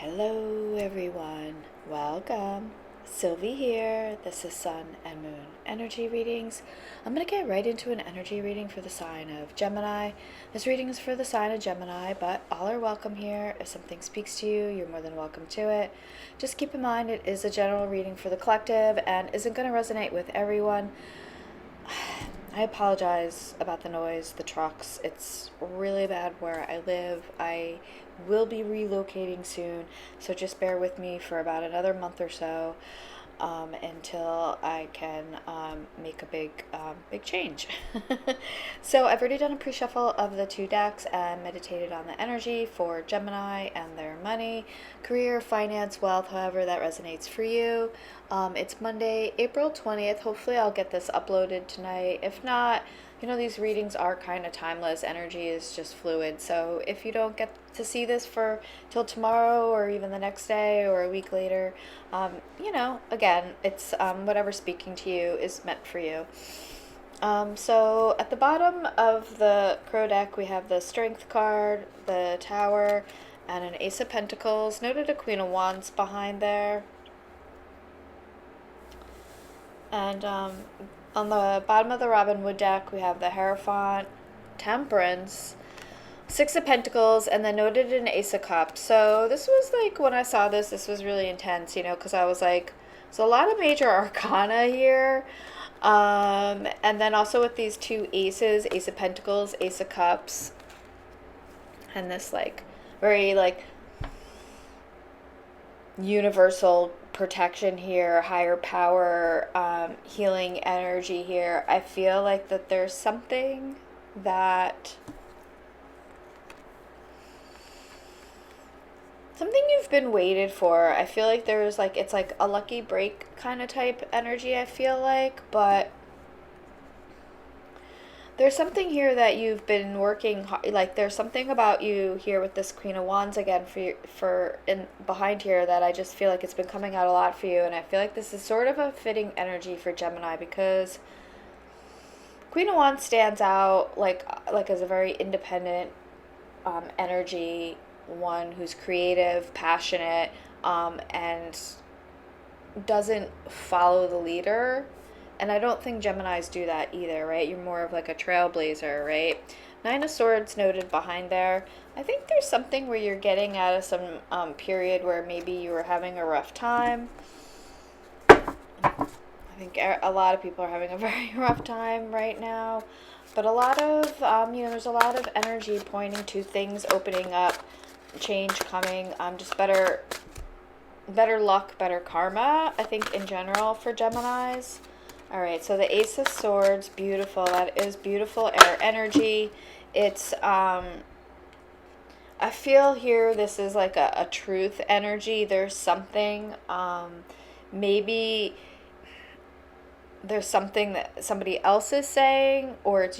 Hello everyone, welcome. Sylvie here. This is Sun and Moon energy readings. I'm going to get right into an energy reading for the sign of Gemini. This reading is for the sign of Gemini, but all are welcome here. If something speaks to you, you're more than welcome to it. Just keep in mind it is a general reading for the collective and isn't going to resonate with everyone. I apologize about the noise, the trucks. It's really bad where I live. I will be relocating soon, so just bear with me for about another month or so until I can make a big change. So I've already done a pre-shuffle of the two decks and meditated on the energy for Gemini and their money, career, finance, wealth, however that resonates for you. It's Monday, April 20th. Hopefully I'll get this uploaded tonight. If not, these readings are kind of timeless. Energy is just fluid. So if you don't get to see this for till tomorrow or even the next day or a week later, again, it's whatever's speaking to you is meant for you. So at the bottom of the Crow deck, we have the Strength card, the Tower, and an Ace of Pentacles. Noted a Queen of Wands behind there. And on the bottom of the Robin Hood deck, we have the Hierophant, Temperance, Six of Pentacles, and then noted an Ace of Cups. So this was like, when I saw this was really intense, because I was like, there's a lot of major arcana here. And then also with these two aces, Ace of Pentacles, Ace of Cups, and this like very like universal protection here, higher power, healing energy here. I feel like that there's something you've been waited for. I feel like there's like, it's like a lucky break kind of type energy, I feel like, but there's something here that you've been working like there's something about you here with this Queen of Wands again for in behind here that I just feel like it's been coming out a lot for you. And I feel like this is sort of a fitting energy for Gemini because Queen of Wands stands out like as a very independent energy, one who's creative, passionate, and doesn't follow the leader. And I don't think Geminis do that either, right? You're more of like a trailblazer, right? Nine of Swords noted behind there. I think there's something where you're getting out of some period where maybe you were having a rough time. I think a lot of people are having a very rough time right now. But a lot of, there's a lot of energy pointing to things opening up, change coming, just better luck, better karma, I think, in general for Geminis. All right, so the Ace of Swords, beautiful. That is beautiful air energy. It's, I feel here this is like a truth energy. There's something, maybe there's something that somebody else is saying, or it's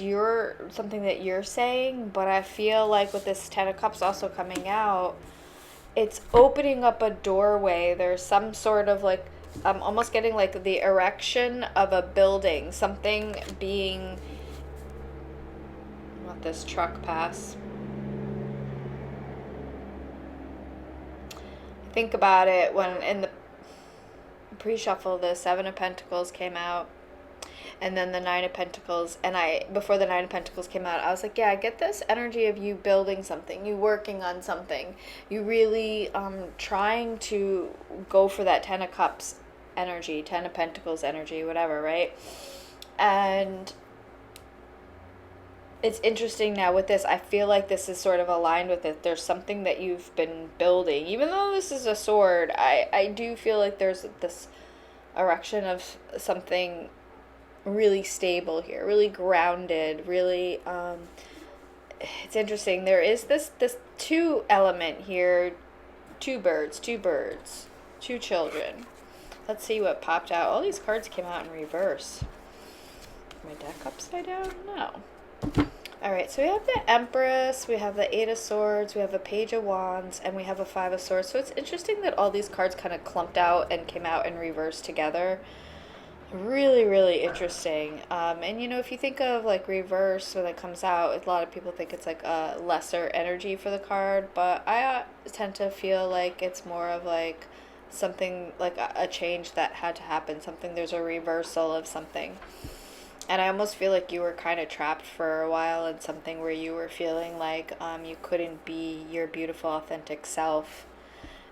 something that you're saying, but I feel like with this Ten of Cups also coming out, it's opening up a doorway. There's some sort of like, I'm almost getting like the erection of a building, something being, let this truck pass. Think about it, when in the pre-shuffle the Seven of Pentacles came out and then the Nine of Pentacles, and before the Nine of Pentacles came out, I was like, yeah, I get this energy of you building something, you working on something, you really trying to go for that Ten of Cups energy, Ten of Pentacles energy, whatever, right? And it's interesting now with this, I feel like this is sort of aligned with it. There's something that you've been building. Even though this is a sword, I do feel like there's this erection of something really stable here, really grounded, really, it's interesting. There is this two element here, two birds, two children. Let's see what popped out. All these cards came out in reverse. My deck upside down? No. All right, so we have the Empress, we have the Eight of Swords, we have a Page of Wands, and we have a Five of Swords. So it's interesting that all these cards kind of clumped out and came out in reverse together. Really, really interesting. And you know, if you think of like reverse when it comes out, a lot of people think it's like a lesser energy for the card, but I tend to feel like it's more of like something like a change that had to happen, something, there's a reversal of something. And I almost feel like you were kind of trapped for a while in something where you were feeling like you couldn't be your beautiful, authentic self.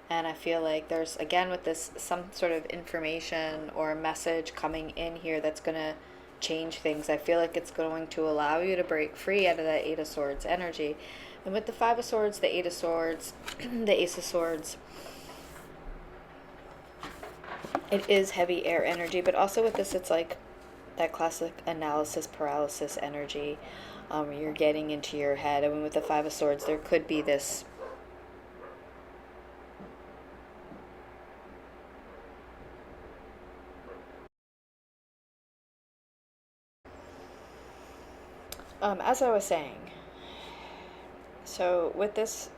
And I feel like there's, again, with this, some sort of information or a message coming in here that's going to change things. I feel like it's going to allow you to break free out of that Eight of Swords energy. And with the Five of Swords, the Eight of Swords, the Ace of Swords, it is heavy air energy. But also with this, it's like that classic analysis paralysis energy, where you're getting into your head. I mean, with the Five of Swords, there could be this as I was saying, so with this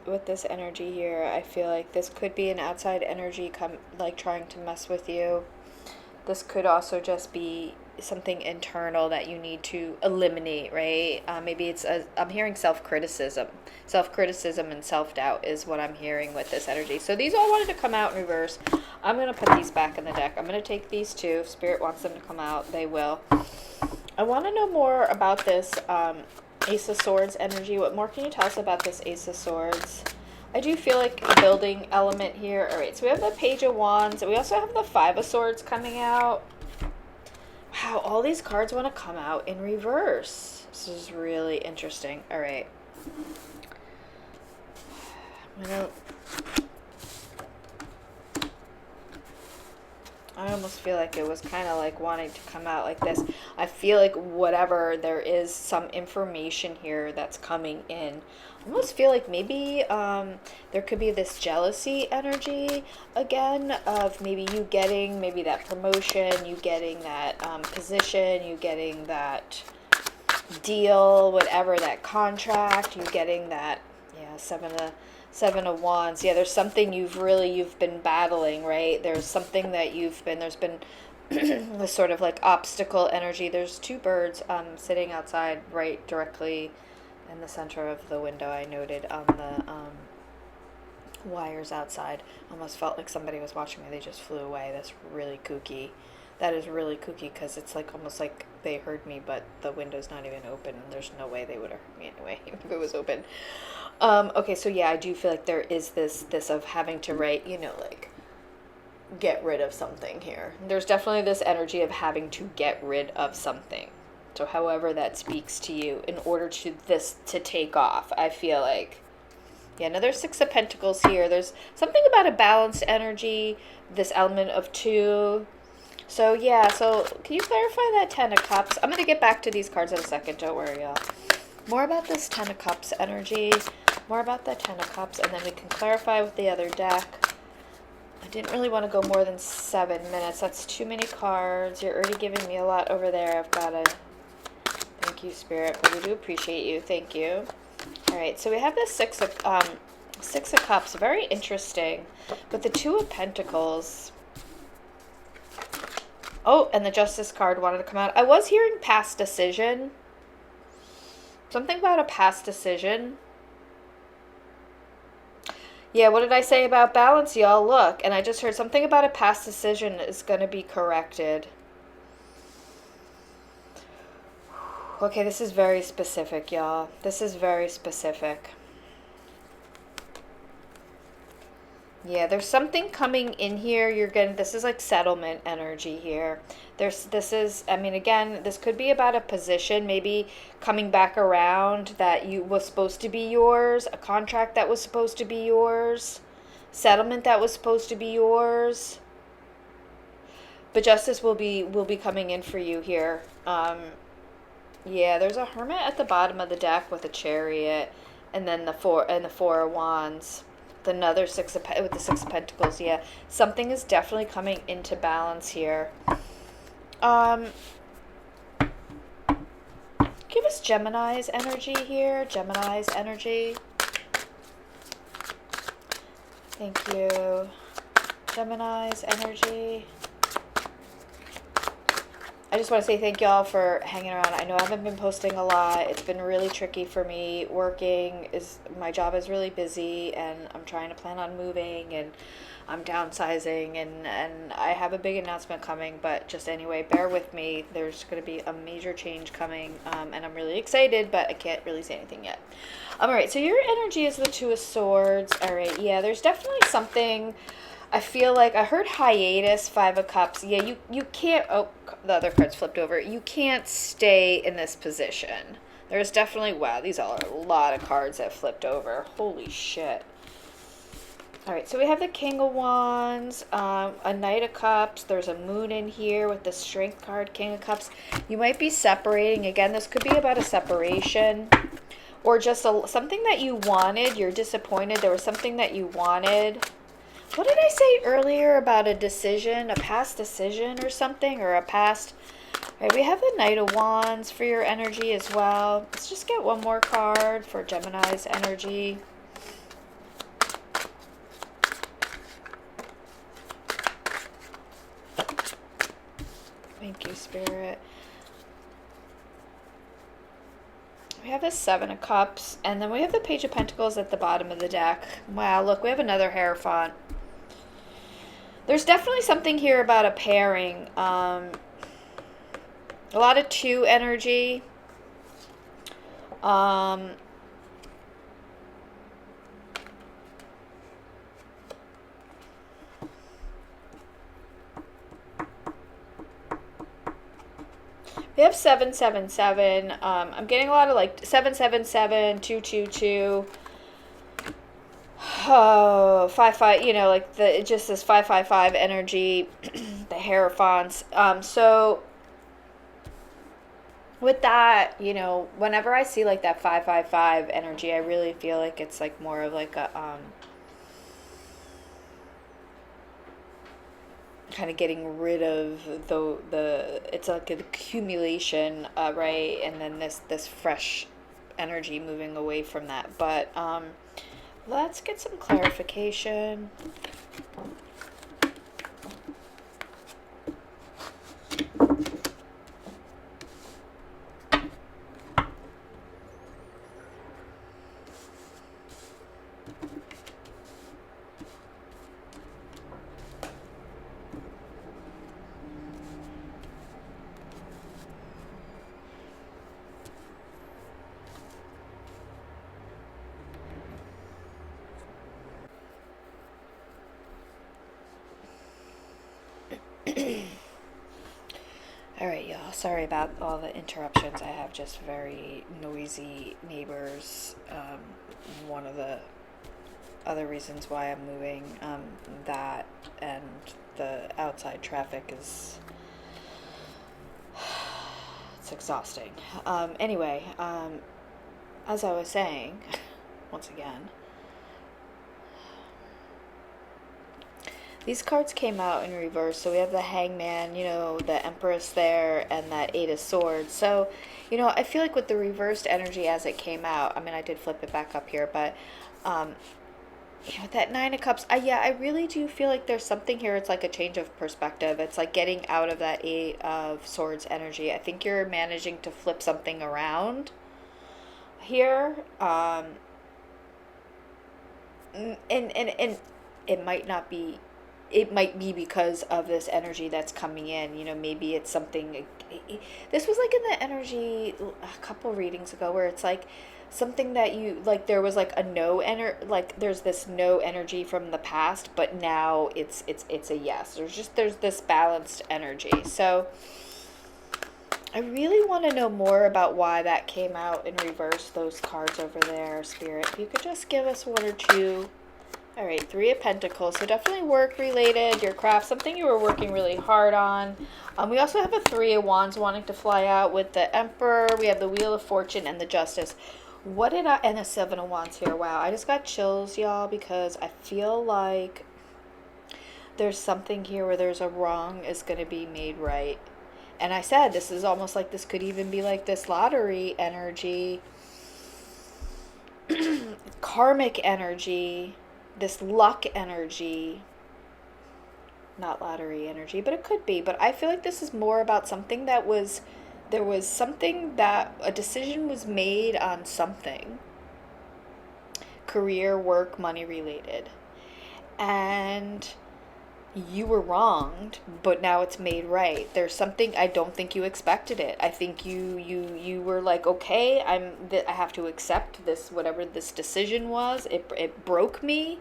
energy here, I feel like this could be an outside energy like trying to mess with you. This could also just be something internal that you need to eliminate, right? Maybe I'm hearing self-criticism and self-doubt is what I'm hearing with this energy. So these all wanted to come out in reverse. I'm going to put these back in the deck. I'm going to take these two. If Spirit wants them to come out, they will. I want to know more about this Ace of Swords energy. What more can you tell us about this Ace of Swords? I do feel like a building element here. All right, so we have the Page of Wands. We also have the Five of Swords coming out. Wow, all these cards want to come out in reverse. This is really interesting. All right. I almost feel like it was kind of like wanting to come out like this. I feel like whatever, there is some information here that's coming in. I almost feel like maybe there could be this jealousy energy again of maybe you getting maybe that promotion, you getting that position, you getting that deal, whatever, that contract, you getting that, yeah, Seven of Wands. Yeah, there's something you've been battling, right? There's something that there's been this sort of like obstacle energy. There's two birds sitting outside right directly in the center of the window. I noted on the wires outside. Almost felt like somebody was watching me. They just flew away. That's really kooky. That is really kooky because it's like almost like they heard me, but the window's not even open. There's no way they would have heard me anyway if it was open. Okay, so yeah, I do feel like there is this of having to write, like get rid of something here. There's definitely this energy of having to get rid of something. So however that speaks to you in order to take off, I feel like. Yeah, another Six of Pentacles here. There's something about a balanced energy, this element of two. So yeah, so can you clarify that Ten of Cups? I'm going to get back to these cards in a second. Don't worry, y'all. More about this Ten of Cups energy. More about that Ten of Cups, and then we can clarify with the other deck. I didn't really want to go more than 7 minutes. That's too many cards. You're already giving me a lot over there. I've got to... Thank you, Spirit. But we do appreciate you. Thank you. All right, so we have this Six of Cups. Very interesting. With the Two of Pentacles... Oh, and the Justice card wanted to come out. I was hearing past decision. Something about a past decision. Yeah, what did I say about balance, y'all? Look, and I just heard something about a past decision is going to be corrected. Okay, this is very specific, y'all. This is very specific. Yeah, there's something coming in here. This is like settlement energy here. I mean, again, this could be about a position, maybe coming back around that was supposed to be yours, a contract that was supposed to be yours, settlement that was supposed to be yours. But justice will be coming in for you here. Yeah, there's a Hermit at the bottom of the deck with a Chariot, and then the Four of Wands. Another with the Six of Pentacles. Yeah, something is definitely coming into balance here. Give us Gemini's energy here. Gemini's energy. Thank you. Gemini's energy. I just want to say thank y'all for hanging around. I know I haven't been posting a lot. It's been really tricky for me. My job is really busy, and I'm trying to plan on moving, and I'm downsizing, and I have a big announcement coming, but just anyway, bear with me. There's going to be a major change coming, and I'm really excited, but I can't really say anything yet. All right, so your energy is the Two of Swords. All right, yeah, there's definitely something. I feel like I heard hiatus, Five of Cups. Yeah, you can't, oh, the other card's flipped over. You can't stay in this position. There's definitely, wow, these are a lot of cards that flipped over. Holy shit. All right, so we have the King of Wands, a Knight of Cups. There's a Moon in here with the Strength card, King of Cups. You might be separating. Again, this could be about a separation or just something that you wanted. You're disappointed. There was something that you wanted. What did I say earlier about a decision, a past decision or something, or a past... All right, we have the Knight of Wands for your energy as well. Let's just get one more card for Gemini's energy. Thank you, Spirit. We have the Seven of Cups, and then we have the Page of Pentacles at the bottom of the deck. Wow, look, we have another Hierophant. There's definitely something here about a pairing. A lot of two energy. We have 777. I'm getting a lot of like 777, 222. Oh, 55, you know, like it just says 555 energy, the Hierophants. So with that, you know, whenever I see like that 555 energy, I really feel like it's like more of like a kind of getting rid of the it's like an accumulation, right? And then this fresh energy moving away from that. But let's get some clarification. All right, y'all. Sorry about all the interruptions. I have just very noisy neighbors. One of the other reasons why I'm moving, that and the outside traffic is it's exhausting. Anyway, as I was saying, once again, these cards came out in reverse. So we have the Hangman, you know, the Empress there, and that Eight of Swords. So, you know, I feel like with the reversed energy as it came out, I mean, I did flip it back up here, but, you know, with that Nine of Cups, yeah, I really do feel like there's something here. It's like a change of perspective. It's like getting out of that Eight of Swords energy. I think you're managing to flip something around here. And it might not be, it might be because of this energy that's coming in. You know, maybe it's something, this was like in the energy a couple readings ago where it's like something that you, like there was like a like there's this no energy from the past, but now it's a yes. There's this balanced energy. So I really want to know more about why that came out in reverse, those cards over there, Spirit. If you could just give us one or two. All right, Three of Pentacles. So definitely work-related, your craft, something you were working really hard on. We also have a Three of Wands wanting to fly out with the Emperor. We have the Wheel of Fortune and the Justice. And the Seven of Wands here. Wow, I just got chills, y'all, because I feel like there's something here where there's a wrong is going to be made right. And I said, this is almost like this could even be like this lottery energy, karmic energy, this luck energy, not lottery energy, but it could be. But I feel like this is more about something that was, there was something that a decision was made on something, career, work, money related. And you were wronged, but now it's made right. There's something, I don't think you expected it. I think you were like, okay, I have to accept this, whatever this decision was. It broke me.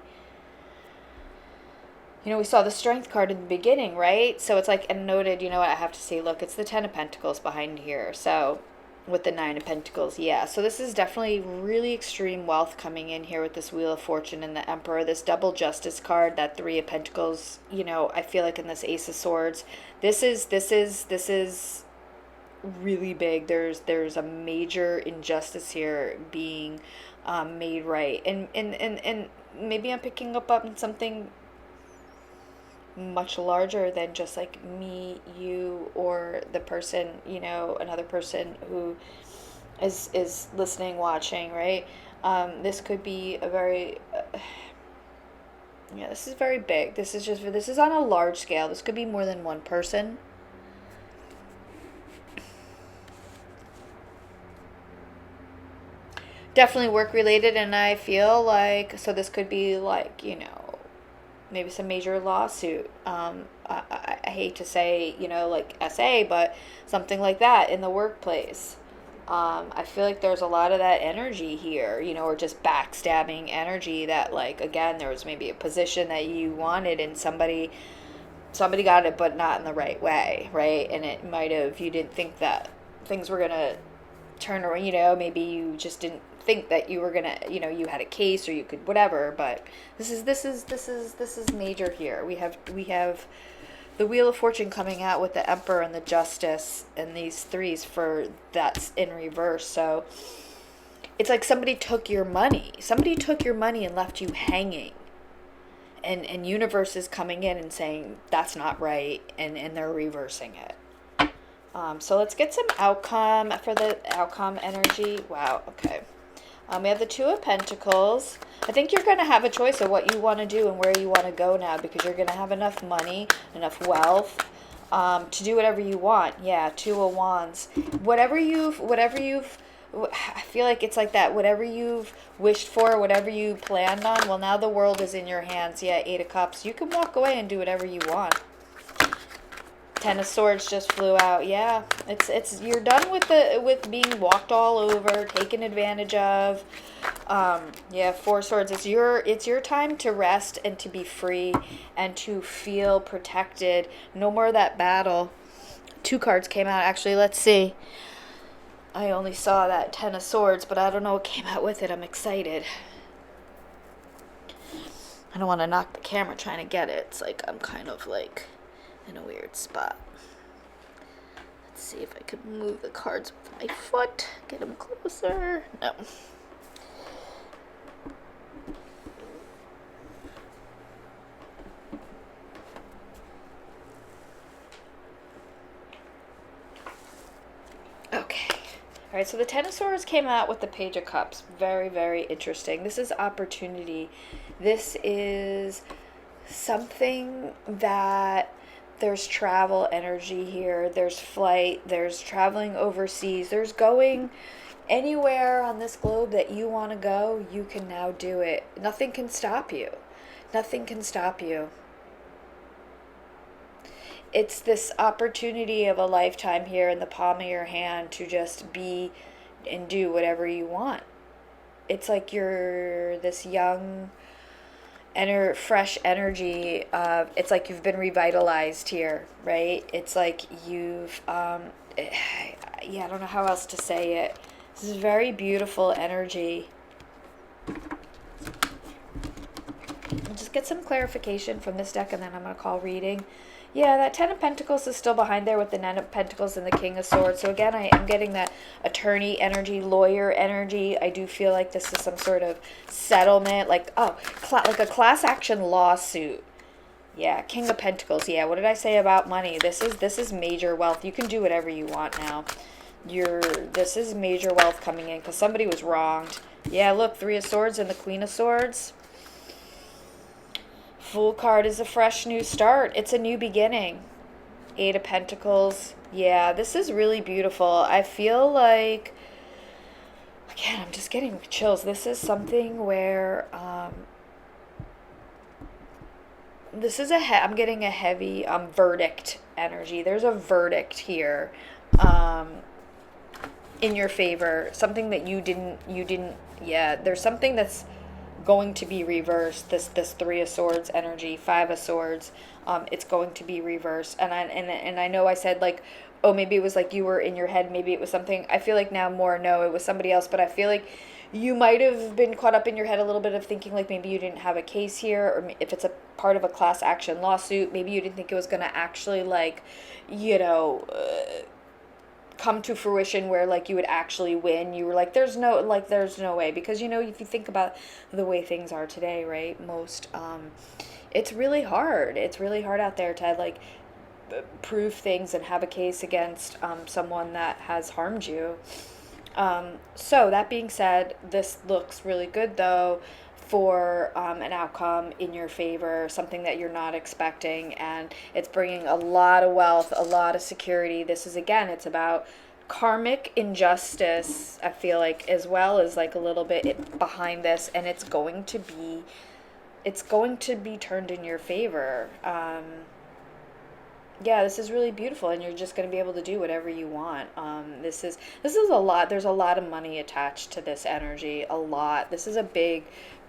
You know, we saw the strength card in the beginning, right? So it's like, and noted, you know what, I have to say, look, it's the 10 of Pentacles behind here. So with the 9 of Pentacles, yeah. So this is definitely really extreme wealth coming in here with this Wheel of Fortune and the Emperor. This double Justice card, that 3 of Pentacles, you know, I feel like in this Ace of Swords, this is really big. There's a major injustice here being made right. And maybe I'm picking up on something much larger than just like me, you, or the person, you know, another person who is listening, watching, right? This could be a very yeah, this is very big. This is on a large scale. This could be more than one person. Definitely work related, and I feel like, so this could be like, you know, maybe some major lawsuit. I hate to say, you know, like SA, but something like that in the workplace. I feel like there's a lot of that energy here, you know, or just backstabbing energy that, like, again, there was maybe a position that you wanted and somebody got it, but not in the right way, right? And it might have, you didn't think that things were going to turn around, you know, maybe you just didn't think that you were gonna, you know, you had a case or you could whatever. But this is major here. We have the Wheel of Fortune coming out with the Emperor and the Justice and these threes for that's in reverse. So it's like somebody took your money and left you hanging, and universe is coming in and saying that's not right, and they're reversing it. So let's get some outcome for the outcome energy. Wow, okay. We have the 2 of Pentacles. I think you're going to have a choice of what you want to do and where you want to go now, because you're going to have enough money, enough wealth to do whatever you want. Yeah, 2 of Wands. Whatever you've, I feel like it's like that. Whatever you've wished for, whatever you planned on, well, now the world is in your hands. Yeah, 8 of Cups. You can walk away and do whatever you want. 10 of Swords just flew out. Yeah, it's you're done with being walked all over, taken advantage of. Yeah, 4 Swords. It's your time to rest and to be free and to feel protected. No more of that battle. 2 cards came out. Actually, let's see. I only saw that 10 of Swords, but I don't know what came out with it. I'm excited. I don't want to knock the camera trying to get it. It's like I'm kind of like in a weird spot. Let's see if I could move the cards with my foot, get them closer. No. Okay. All right, so the 10 of Swords came out with the Page of Cups. Very, very interesting. This is opportunity. This is something that there's travel energy here. There's flight. There's traveling overseas. There's going anywhere on this globe that you want to go. You can now do it. Nothing can stop you. Nothing can stop you. It's this opportunity of a lifetime here in the palm of your hand to just be and do whatever you want. It's like you're this young, fresh energy of, it's like you've been revitalized here, right? It's like you've yeah, I don't know how else to say it. This is very beautiful energy. I'll just get some clarification from this deck and then I'm going to call reading. Yeah, that 10 of Pentacles is still behind there with the 9 of Pentacles and the King of Swords. So again, I am getting that attorney energy, lawyer energy. I do feel like this is some sort of settlement, like, like a class action lawsuit. Yeah, King of Pentacles. Yeah, what did I say about money? This is major wealth. You can do whatever you want now. This is major wealth coming in because somebody was wronged. Yeah, look, 3 of Swords and the Queen of Swords. Fool card is a fresh new start. It's a new beginning. Eight of Pentacles. Yeah, this is really beautiful. I feel like, again, I'm just getting chills. This is something where this is I'm getting a heavy verdict energy. There's a verdict here um, in your favor. Something that you didn't. Yeah, there's something that's going to be reversed. This Three of Swords energy, Five of Swords. It's going to be reversed. And I know I said like, oh, maybe it was like you were in your head. Maybe it was something. I feel like now more no, it was somebody else. But I feel like you might have been caught up in your head a little bit of thinking like maybe you didn't have a case here, or if it's a part of a class action lawsuit, maybe you didn't think it was going to actually like, you know, come to fruition where like you would actually win. You were like, there's no way, because you know, if you think about the way things are today, right, most it's really hard out there to like prove things and have a case against someone that has harmed you. So that being said, this looks really good though for an outcome in your favor, something that you're not expecting, and it's bringing a lot of wealth, a lot of security. This is, again, it's about karmic injustice, I feel like, as well as like a little bit behind this, and it's going to be turned in your favor. Yeah, this is really beautiful, and you're just going to be able to do whatever you want. This is a lot. There's a lot of money attached to this energy. A lot. This is a big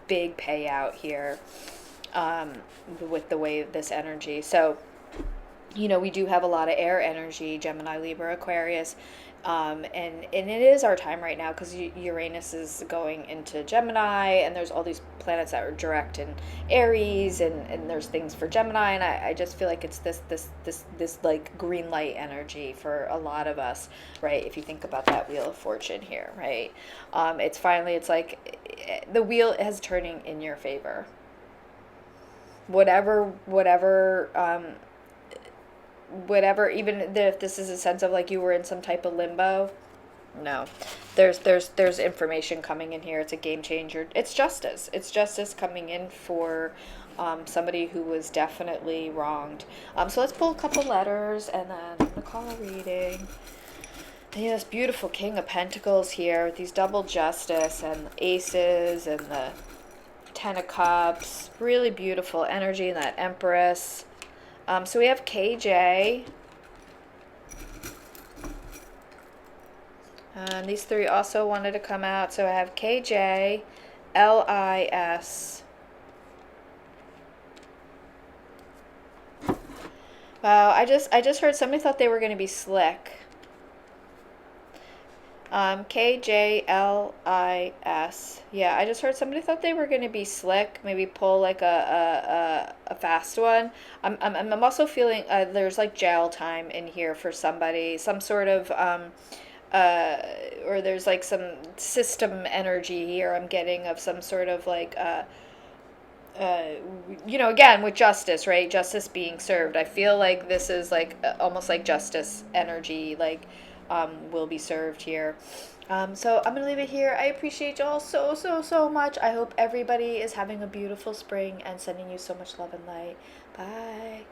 payout here with the way this energy. So, you know, we do have a lot of air energy, Gemini, Libra, Aquarius. And it is our time right now because Uranus is going into Gemini, and there's all these planets that are direct in Aries, and there's things for Gemini, and I just feel like it's this like green light energy for a lot of us, right? If you think about that Wheel of Fortune here, right? It's like the wheel is turning in your favor. Whatever, even if this is a sense of like you were in some type of limbo, no, there's information coming in here. It's a game changer. It's justice coming in for somebody who was definitely wronged. So let's pull a couple letters, and then I'm gonna call a reading. And yeah, this beautiful King of Pentacles here with these double justice and aces and the Ten of Cups. Really beautiful energy in that Empress. So we have KJ. These three also wanted to come out. So I have KJ, LIS. Wow, I just heard somebody thought they were going to be slick. KJLIS. Yeah, I just heard somebody thought they were going to be slick. Maybe pull like a fast one. I'm also feeling there's like jail time in here for somebody. Some sort of or there's like some system energy here I'm getting of some sort of like you know, again, with justice, right? Justice being served. I feel like this is like almost like justice energy, like will be served here. So I'm going to leave it here. I appreciate y'all so much. I hope everybody is having a beautiful spring and sending you so much love and light. Bye.